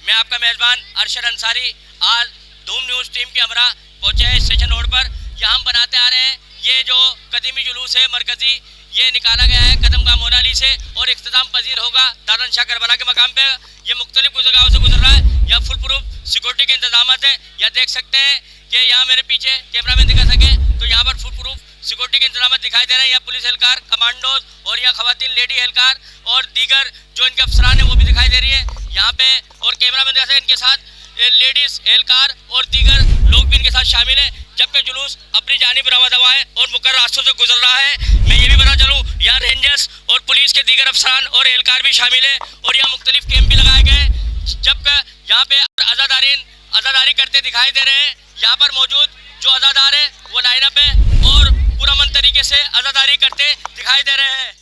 मैं आपका मेज़बान अरशद अंसारी आज धूम न्यूज़ टीम के हमरा पहुंचे हैं स्टेशन रोड पर। यहाँ हम बनाते आ रहे हैं ये जो कदीमी जुलूस है मरकज़ी, ये निकाला गया है कदम का मोनाली से और इख्तिताम पजीर होगा दादन शाह करबला के मकाम पे। ये मुख्तलिफ गुज़रगाहों से गुजर रहा है। यहाँ फुल प्रूफ सिक्योरिटी के इंतजाम है। यहाँ देख सकते हैं कि यहाँ मेरे पीछे कैमरा में दिखा सके तो यहाँ पर फुल प्रूफ सिक्योरिटी के इंतजाम दिखाई दे रहे हैं। यहाँ पुलिस एहलकार, कमांडोज और यहाँ खवातीन लेडी एहलकार और दीगर जो इनके अफसरान है वो भी दिखाई दे रही है यहाँ पे। और कैमरा में देखा इनके साथ लेडीज एहलकार और दीगर लोग भी इनके साथ शामिल है, जबकि जुलूस अपनी जानिब रवा दवा है और मुकर्रर रास्तों से गुजर रहा है। मैं ये भी बता चलूँ यहाँ रेंजर्स और पुलिस के दीगर अफसरान और एहलकार भी शामिल है और यहाँ मुख्तलिफ कैंप भी लगाए गए, जबकि यहाँ पे आज़ादारी करते दिखाई दे रहे हैं। यहाँ पर मौजूद जो अज़ादार है वो लाइनअप है और पुरअमन तरीके से आज़ादारी करते दिखाई दे रहे हैं।